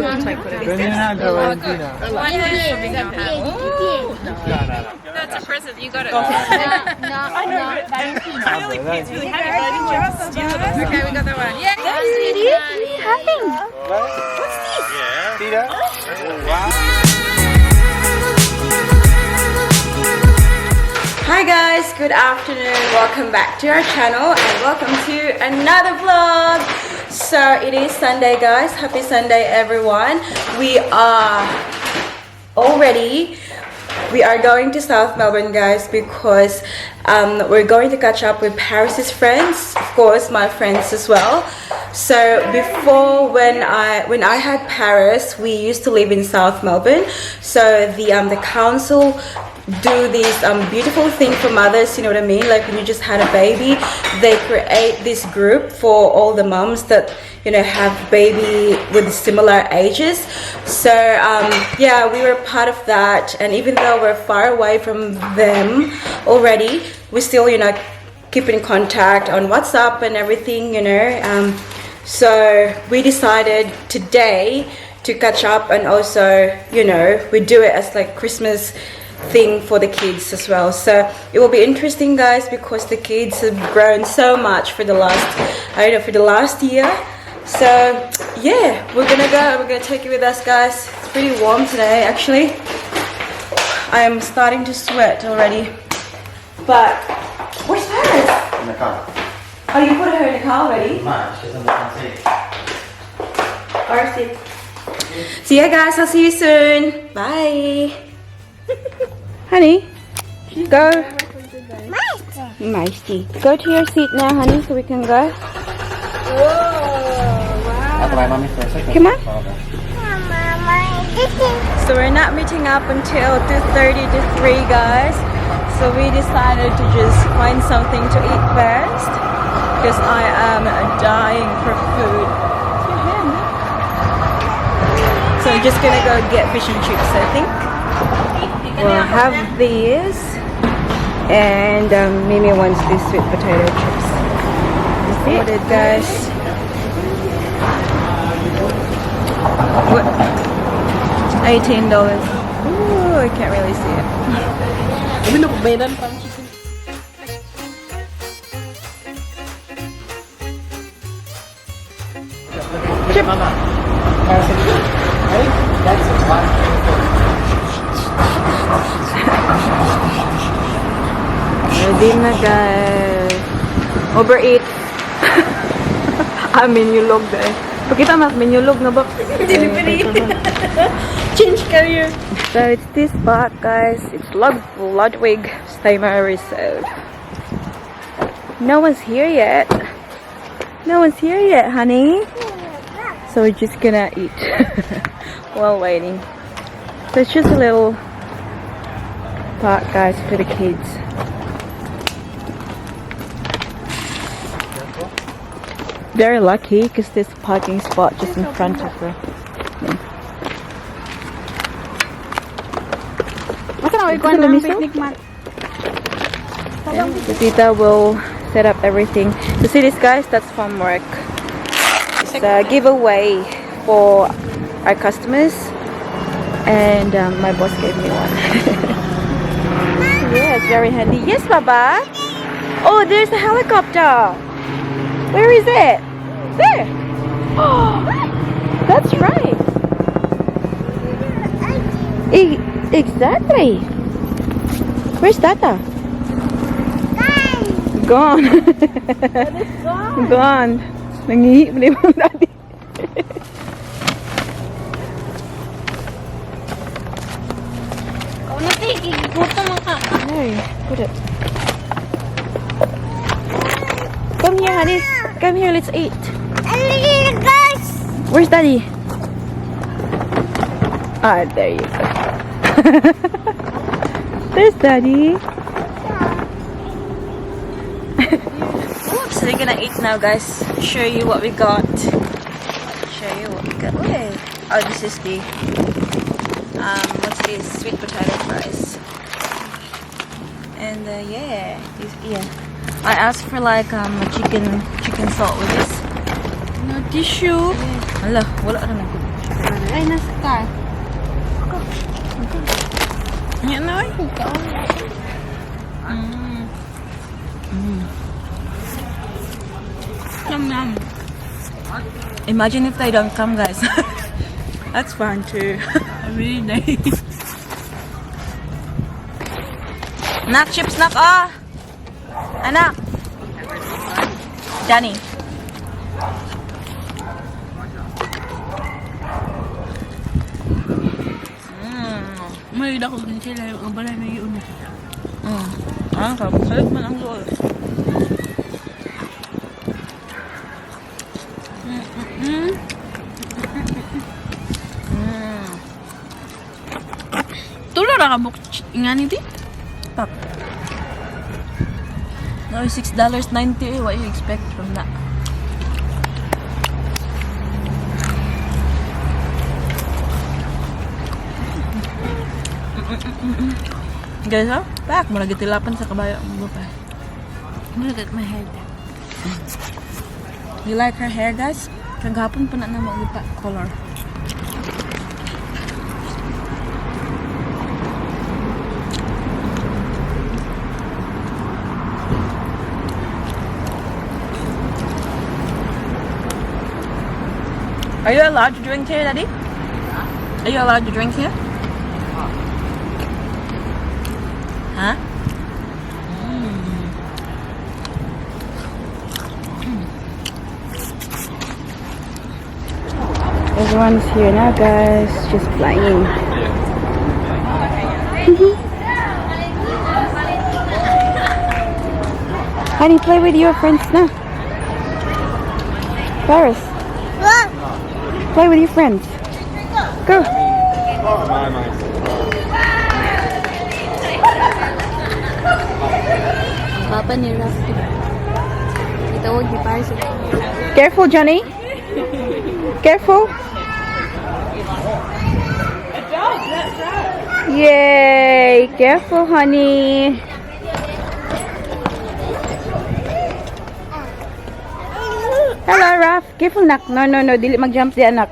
type whatever. Why are you shoving your hand? Oh, no. That's a present. You got it. I know. Really kids really happy, but I didn't just steal it. Okay, we got that one. Yeah. What are you having? What's this? Yeah. See that? Oh, wow. Hi guys, good afternoon. Welcome back to our channel and welcome to another vlog. So it is Sunday, guys. Happy Sunday, everyone. We are all ready. We are going to South Melbourne, guys, because we're going to catch up with Paris's friends, of course my friends as well. So before, when I had Paris, we used to live in South Melbourne. So the council do this beautiful thing for mothers, you know what I mean, like when you just had a baby, they create this group for all the mums that, you know, have baby with similar ages. So yeah, we were part of that, and even though we're far away from them already, we still, you know, keep in contact on WhatsApp and everything, you know. So we decided today to catch up, and also, you know, we do it as like Christmas thing for the kids as well. So it will be interesting, guys, because the kids have grown so much for the last year. So yeah, we're gonna take it with us, guys. It's pretty warm today, actually. I am starting to sweat already. But where's Paris? In the car. Oh, you put her in the car already? No, she's on the front seat. Alright. So yeah, guys, I'll see you soon. Bye. Honey, go. Mighty. Go to your seat now, honey, so we can go. Whoa! Wow. I'll buy mommy for a second. Come on. So we're not meeting up until 2:30 to 3, guys. So we decided to just find something to eat first, because I am dying for food. So I'm just gonna go get fish and chips, I think. We'll have these, and Mimi wants these sweet potato chips. That's it, guys. What? $18. Ooh, I can't really see it. Chip. Ready na, guys. Overeat. Menyulog, guys. Pakita mas menyulog na ba? Delivery. Change career. So it's this spot, guys. It's Ludwig Steimer Resort. No one's here yet. No one's here yet, honey. So we're just gonna eat while waiting. So it's just a little park, guys, for the kids. Very lucky because there's a parking spot just in front of her. The Tita will set up everything. You see this, guys? That's from work. It's a giveaway for our customers, and my boss gave me one. Yeah, it's very handy. Yes, Baba. Oh, there's a helicopter. Where is it? There. Oh, that's right. Exactly. Where's Tata? Gone. Gone. Nangihi mo yung daddy. Hey, put it. Come here, honey. Come here, let's eat. Where's Daddy? Ah, there you go. There's Daddy. So we're gonna eat now, guys. Show you what we got. Show you what we got. Wait. Oh, this is the what's this? Sweet potato fries. And yeah, I asked for like chicken salt with this. No tissue. Hala, wala na. in the car. You know? Yum. Imagine if they don't come, guys. That's fun too. Really nice. Nak, chips nak, ah! Anak! Danny. May dako din sila yung balay may yun. Salit man ang lol. Tulo ra ka buk ingani di? Pap. No, $6.90. What you expect from that? Guys, oh, back mo lagi tilapan sa kabayo mo pa. Look at my head. You like her hair, guys? Kagapon pa na mo pa color. Are you allowed to drink here, Daddy? Are you allowed to drink here? Huh? Everyone's here now, guys. Just playing. Honey, play with your friends now. Paris. Play with your friends. Go. Papa ni Raf. Itawag ni Paris. Careful, Johnny. Careful. Yay! Careful, honey. Hello, Raf. Careful, nak. No. Dili mag-jump si anak.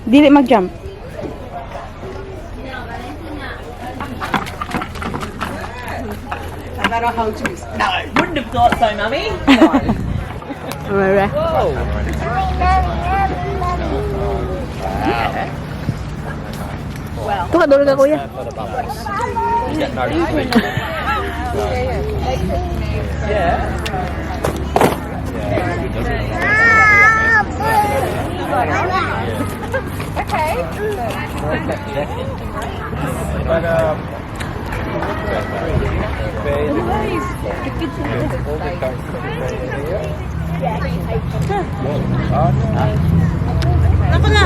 Dili mag-jump. No matter how to. No, wouldn't have thought so, Mummy. Alright. Ito ka, dulog ka, kuya. Ako na.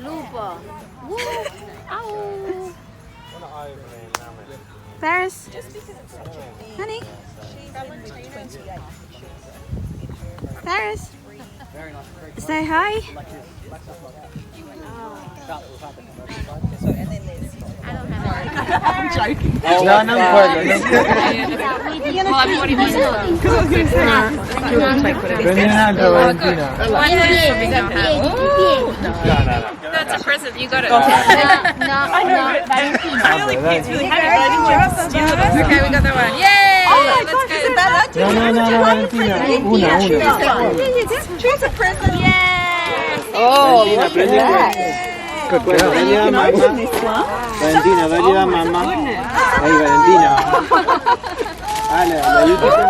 Lupa. Paris. Honey. Paris. Say hi. I'm joking. Wala nang word. Well, I've already been Ganyan na gawin din na. That's a present. You got it. Really cute. Really happy. I didn't just steal it. Okay, we got that one. Yay! Let's go. No, Valentina. Una. Choose a present. Oh, look at that. Good girl. Valentina, vedi la mamma. Ehi, Valentina. Ale, aiutami.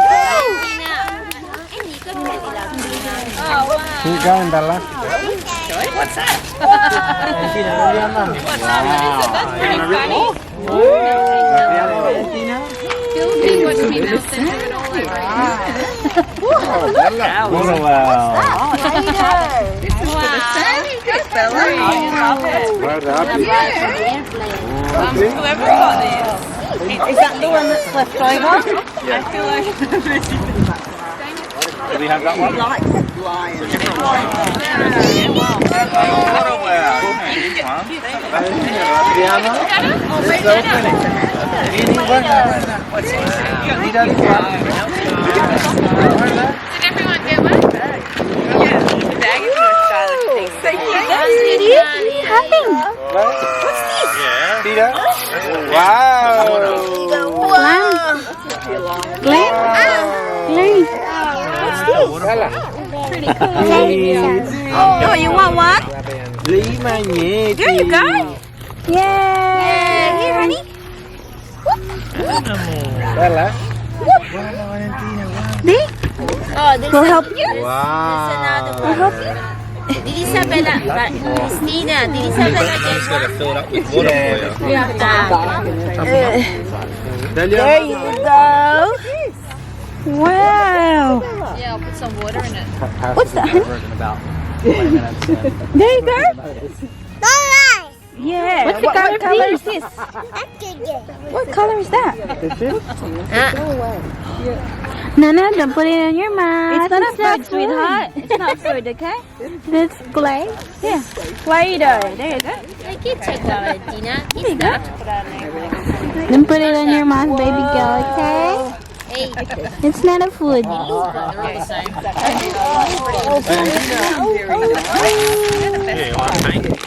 Sì, dalla. What's that? Valentina, vedi la mamma. That's pretty funny. Valentina. He wants me to send it all over. Wow. Whoever got this. Is that the one that's left over? I feel like Do we have that one? Like lions. Did everyone get one? Wow. Oh, you want one? There There you go. Yay! Here, honey. Oh, there's We'll help you. Wow. We'll help you. Did Isabella, Christina, did Isabella get one? Fill it up with water for you. There you go. Wow. Yeah, I'll put some water in it. What's that, honey? There you go. Yeah. What color is this? What color is that? Nana, don't put it in your mouth. It's not a food, sweetheart. It's not food, okay? It's clay. Yeah. Play-Doh. There you go. Like it's a Valentina. There you go. Don't put it in your mouth, baby girl, okay? Hey, It's not a food. They're all the same.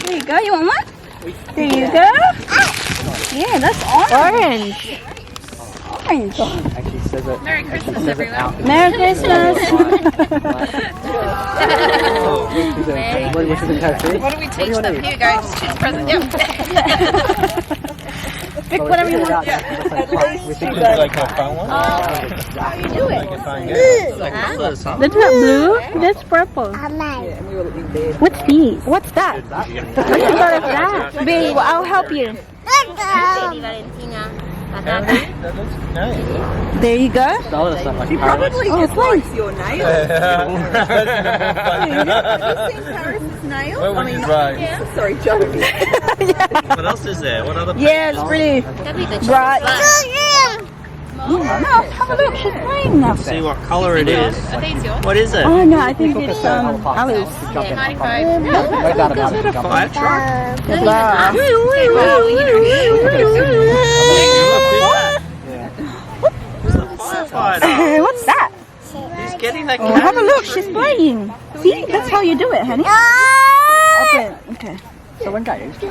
There you go. You want one? There you go. Yeah, that's orange. Orange. Actually says it. Merry Christmas, everyone. Merry Christmas. What do we teach them? Here you go, just choose a present. Yep. Pick whatever you want. Like a fun one. That's not blue. That's purple. What's these? What's that? What's that? Babe, I'll help you. Baby Valentina. There you go. She probably just likes your nails. Have you seen Paris's nails? Where would you drive? Sorry, Joey. What else is there? What other? Yeah, it's pretty bright. No, have a look. She's playing now. See what color it is. Are these yours? What is it? Oh no, I think it's Alice. 95. Fire truck. Firefighter. What's that? He's getting that. Oh, have a look. She's playing. See, that's how you do it, honey. Open. Okay. So engaged.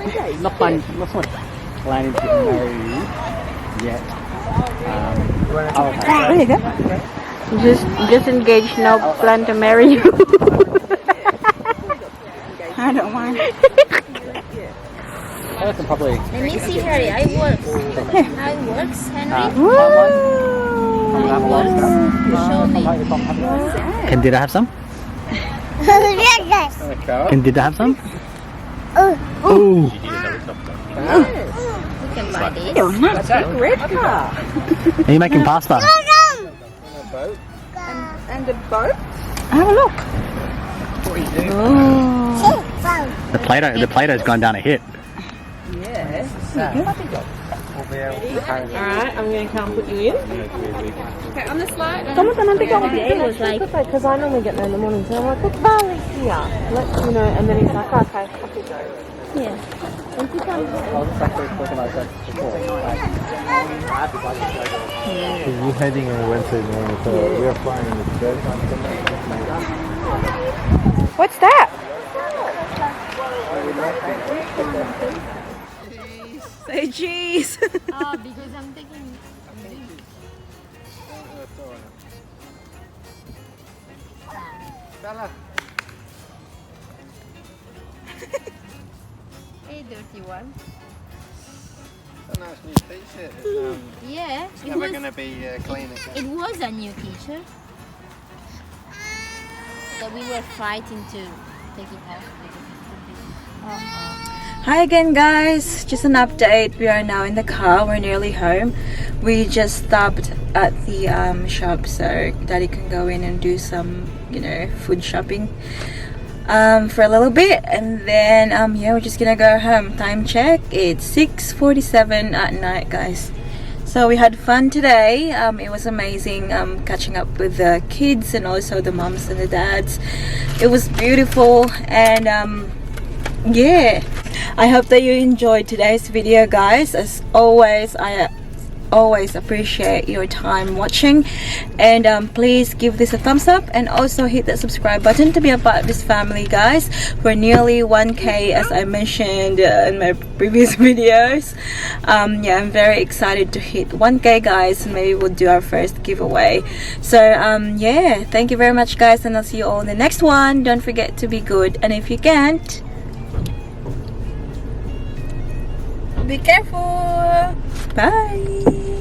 Not planning to get married yet. There you go. Just engaged, no plan to marry you. I don't mind. I can probably. Let me see, Harry. How it works, Henry? Show me. Can Dida have some? Can Dida have some? Oh. We can buy this. Red car. Are you making pasta? And a boat. Have a look. The Play-Doh's gone down a hit. Alright, I'm going to come put you in. Okay, on the slide. It was like, Because I normally get there in the morning, so I'm like, look, Barley's here. Let you know, and then he's like, okay, off you go. yeah. And he comes. We're heading on Wednesday morning, so we are flying in the bed. What's that? Say cheese. Oh, because I'm taking. Hey, dirty one. A nice new t-shirt. Yeah, It's never going to be clean again. it was a new t-shirt that we were fighting to take it off. Hi again, guys. Just an update. We are now in the car. We're nearly home. We just stopped at the shop so Daddy can go in and do some, food shopping for a little bit, and then yeah, we're just gonna go home. Time check. It's 6:47 at night, guys. So we had fun today. It was amazing catching up with the kids and also the moms and the dads. It was beautiful, and yeah, I hope that you enjoyed today's video, guys. As always, I always appreciate your time watching, and please give this a thumbs up and also hit that subscribe button to be a part of this family, guys. We're nearly 1K, as I mentioned in my previous videos. Yeah, I'm very excited to hit 1K, guys, and maybe we'll do our first giveaway. So yeah, thank you very much, guys, and I'll see you all in the next one. Don't forget to be good, and if you can't, be careful. Bye.